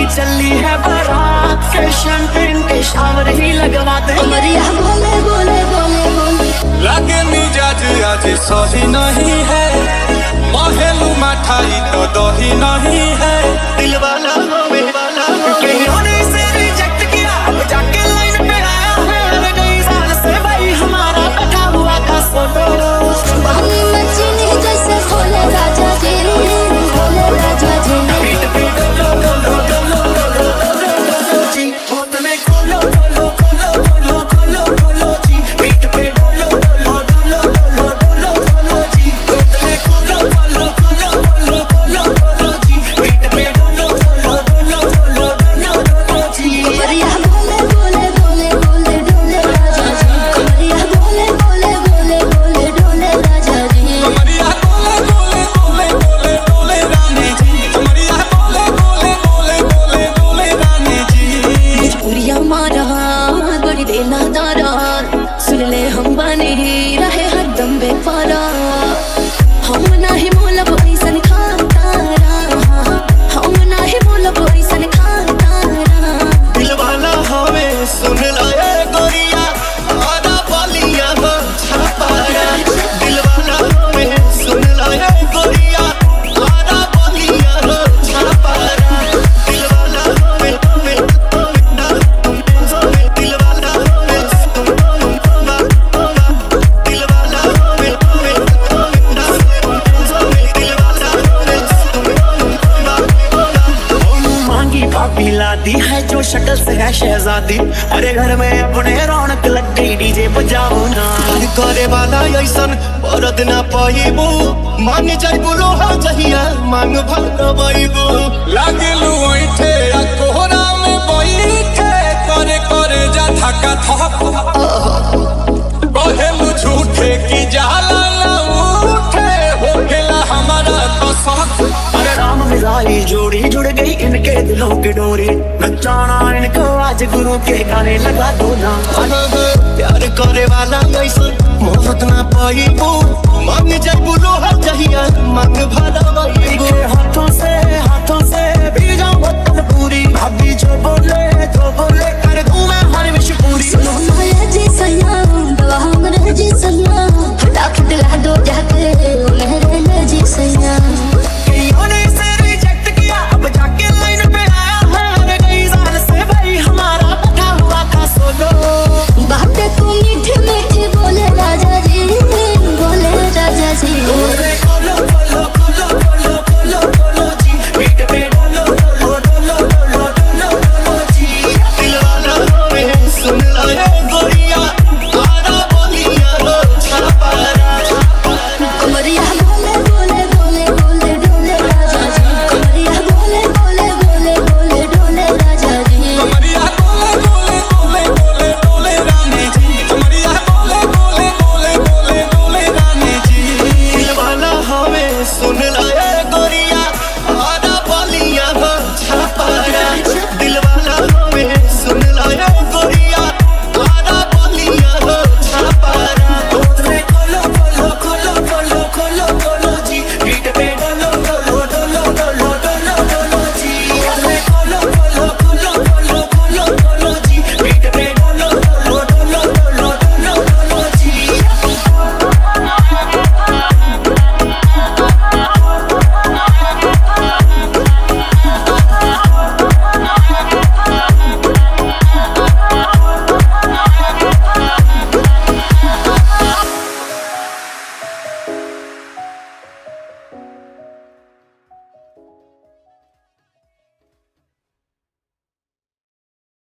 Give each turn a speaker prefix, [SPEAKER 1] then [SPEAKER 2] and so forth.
[SPEAKER 1] चली है बारात के शैंपेन के शावर ही लगवा दे।
[SPEAKER 2] कमरिया बोले बोले बोले बोले
[SPEAKER 3] लगे मिजाज आज सही नहीं है, महलू मठाई तो दही नहीं है।
[SPEAKER 1] दिल वाला कहीं ने इसे रिजेक्ट किया, अब जाके लाइन पे आया है। अरे कई साल से भाई हमारा बैठा हुआ था फोटो।
[SPEAKER 2] पानी में चीनी जैसे खोले राजा जी, खोले राजा जी।
[SPEAKER 1] पीठ पे डोलो डोलो डोलो डोलो डोलो डोलो जी, होठ में खोलो खोलो खोलो खोलो खोलो खोलो जी। पीठ पे डोलो डोलो डोलो डोलो डोलो डोलो जी, होठ में खोलो खोलो खोलो खोलो खोलो खोलो जी। पीठ पे डोलो डोलो डोलो डोलो डोलो डोलो जी।
[SPEAKER 2] कमरिया बोले बोले बोले बोले डोले राजा जी, कमरिया बोले बोले बोले बोले डोले राजा जी।
[SPEAKER 3] कमरिया बोले बोले बोले बोले डोले रानी जी, कमरिया बोले बोले बोले बोले डोले रानी जी।
[SPEAKER 2] पूरिया मारा बड़ी देना दारा, सुन ले हम बने रहे हरदम बेपारा। हम नाही मोलब ऐसन खान तारा, हम नाही मोलब ऐसन खान तारा।
[SPEAKER 1] दिल वाला हमें सुन लाए गोरिया, आधा बालिया हो छापाया। दिल वाला हमें सुन लाए गोरिया, आधा बालिया हो छापाया। दिल वाला हमें हमें ना हमें दिल वाला हमें दिल वाला हमें हमें ना हमें दिल वाला हमें मांगी भाभी लादी है जो शक्ल से है शहजादी। अरे घर में अपने रौनक लग गई, डीजे बजाओ ना। करे वाला ऐसन औरत ना पाइबू, मांग जाई बोलो हाँ जहिया मांग भर बाइबू।
[SPEAKER 3] लागलू ऐठे आ कोहरा में बैठे, करे करे जा धक्का थक। कहलू झूठे की जाला ना उठे, होखेला हमारा तो शौक।
[SPEAKER 1] अरे राम मिसाई जोड़ी जुड़ गई इनके दिलों की डोरी, नचाना इनको आज गुरु के गाने लगा दो ना। प्यार करे वाला ऐसन मोहब्बत ना पाइबू, मांग जाई बोलो हाँ जहिया मांग भरा बाइबू। हाथों से भी जाऊं वतन पूरी, भाभी जो बोले कर दूं मैं